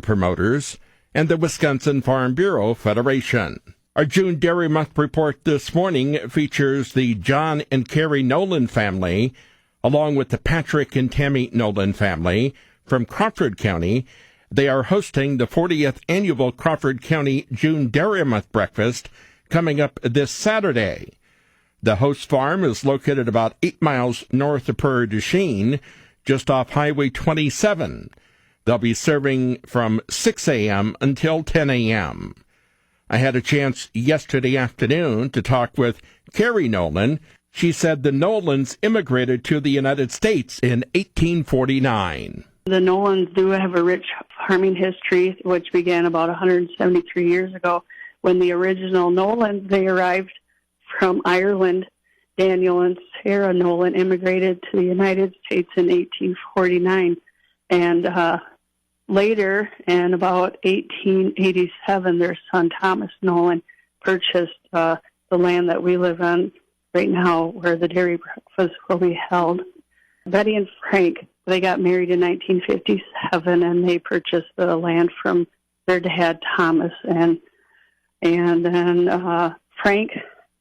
Promoters, and the Wisconsin Farm Bureau Federation. Our June Dairy Month report this morning features the John and Carrie Nolan family, along with the Patrick and Tammy Nolan family from Crawford County. They are hosting the 40th annual Crawford County June Dairy Month breakfast coming up this Saturday. The host farm is located about 8 miles north of Prairie du Chien, just off Highway 27. They'll be serving from 6 a.m. until 10 a.m. I had a chance yesterday afternoon to talk with Carrie Nolan. She said the Nolans immigrated to the United States in 1849. The Nolans do have a rich farming history, which began about 173 years ago when the original Nolans, they arrived from Ireland. Daniel and Sarah Nolan immigrated to the United States in 1849. And later, in about 1887, their son Thomas Nolan purchased the land that we live on right now, where the dairy breakfast will be held. Betty and Frank, they got married in 1957, and they purchased the land from their dad Thomas, and then Frank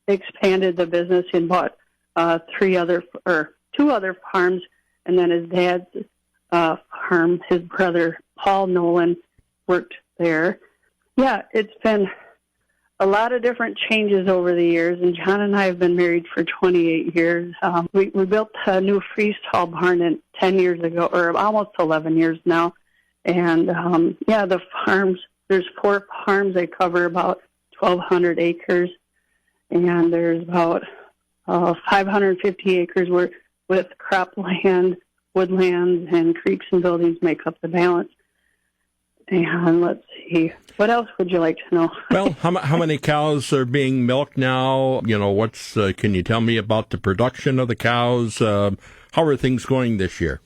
expanded the business and bought two other farms, and then his dad's farm, his brother Paul Nolan, worked there. Yeah, it's been a lot of different changes over the years, and John and I have been married for 28 years. We built a new freestall barn 10 years ago, or almost 11 years now, and the farms, there's 4 farms. They cover about 1,200 acres, and there's about 550 acres with cropland, woodlands, and creeks and buildings make up the balance. And let's see, what else would you like to know? Well, how many cows are being milked now? You know, can you tell me about the production of the cows? How are things going this year?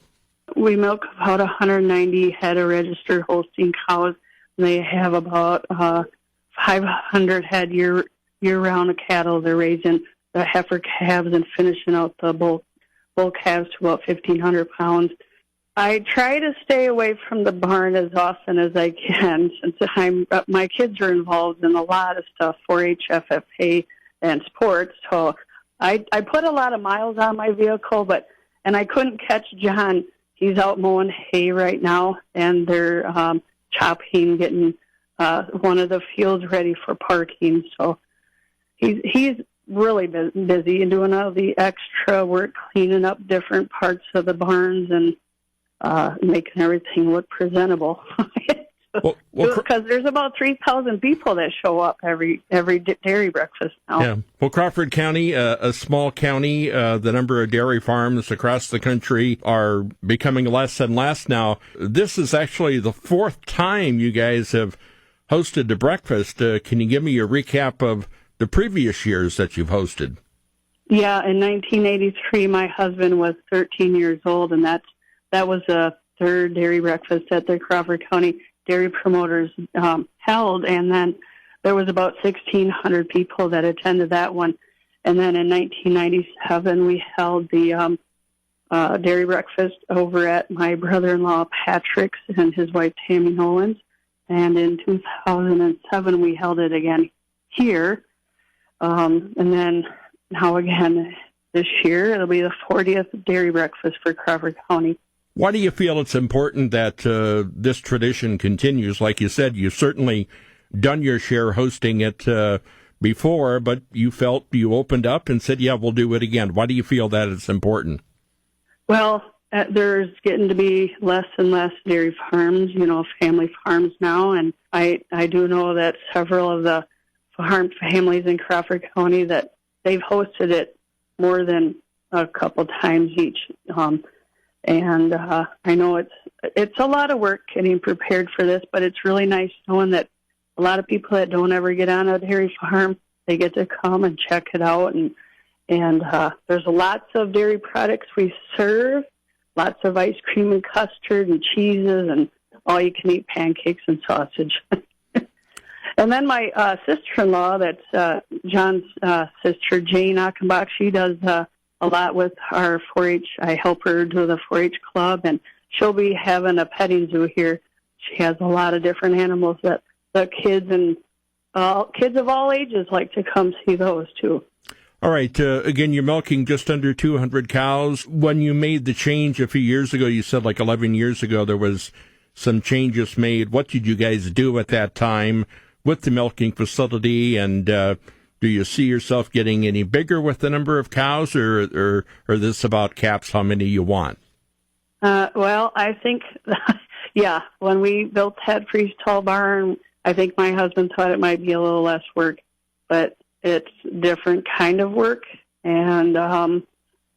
We milk about 190 head of registered Holstein cows. They have about 500 head year-round cattle. They're raising the heifer calves and finishing out the bull calves to about 1,500 pounds. I try to stay away from the barn as often as I can, since my kids are involved in a lot of stuff, 4-H, FFA, and sports. So I put a lot of miles on my vehicle, and I couldn't catch John. He's out mowing hay right now, and they're getting one of the fields ready for parking. So he's really busy and doing all the extra work, cleaning up different parts of the barns and making everything look presentable. Because there's about 3,000 people that show up every dairy breakfast now. Yeah. Well, Crawford County, a small county, the number of dairy farms across the country are becoming less and less now. This is actually the 4th time you guys have hosted the breakfast. Can you give me a recap of the previous years that you've hosted? Yeah, in 1983, my husband was 13 years old, and that was the 3rd dairy breakfast that the Crawford County Dairy Promoters held, and then there was about 1,600 people that attended that one. And then in 1997, we held the dairy breakfast over at my brother-in-law Patrick's and his wife Tammy Nolan's. And in 2007, we held it again here. And then now again this year, it'll be the 40th dairy breakfast for Crawford County. Why do you feel it's important that this tradition continues? Like you said, you've certainly done your share hosting it before, but you felt you opened up and said, yeah, we'll do it again. Why do you feel that it's important? Well, there's getting to be less and less dairy farms, family farms now. And I do know that several of the farm families in Crawford County that they've hosted it more than a couple times each. And I know it's a lot of work getting prepared for this, but it's really nice knowing that a lot of people that don't ever get on a dairy farm, they get to come and check it out. And there's lots of dairy products we serve, lots of ice cream and custard and cheeses and all-you-can-eat pancakes and sausage. And then my sister-in-law, that's John's sister, Jane Achenbach, she does a lot with our 4-H. I help her do the 4-H club, and she'll be having a petting zoo here she has a lot of different animals that the kids and kids of all ages like to come see those too. All right. Again, you're milking just under 200 cows. When you made the change a few years ago, you said like 11 years ago, there was some changes made. What did you guys do at that time with the milking facility? And do you see yourself getting any bigger with the number of cows, or this about caps how many you want? Well, I think, yeah, when we built that freeze tall barn, I think my husband thought it might be a little less work, but it's different kind of work. And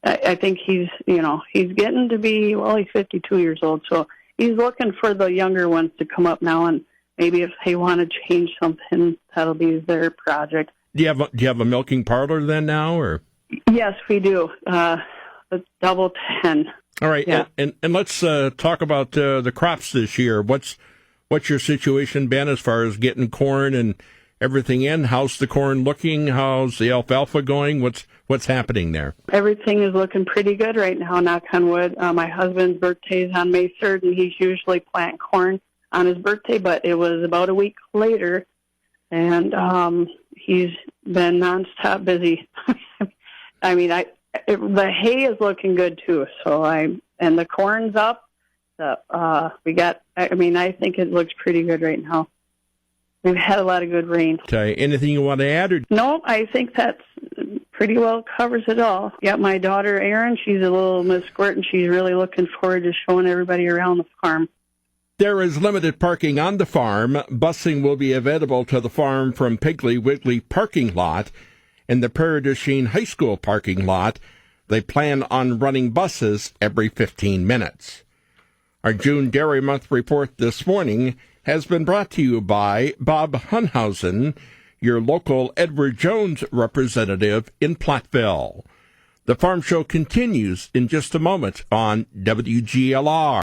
I think he's getting to be, well, he's 52 years old, so he's looking for the younger ones to come up now, and maybe if they want to change something, that'll be their project. Do you have a milking parlor then now, or? Yes, we do. It's double 10. All right, yeah. and let's talk about the crops this year. What's your situation been as far as getting corn and everything in? How's the corn looking? How's the alfalfa going? What's happening there? Everything is looking pretty good right now, knock on wood. My husband's birthday is on May 3rd, and he's usually planting corn on his birthday, but it was about a week later, and he's been nonstop busy. I mean, the hay is looking good too. And the corn's up. I think it looks pretty good right now. We've had a lot of good rain. Okay. Anything you want to add? Or? No, I think that's pretty well covers it all. Yeah, my daughter Erin, she's a little Miss Squirt, and she's really looking forward to showing everybody around the farm. There is limited parking on the farm. Busing will be available to the farm from Piggly Wiggly parking lot and the Paradisheen High School parking lot. They plan on running buses every 15 minutes. Our June Dairy Month report this morning has been brought to you by Bob Hunhausen, your local Edward Jones representative in Platteville. The Farm Show continues in just a moment on WGLR.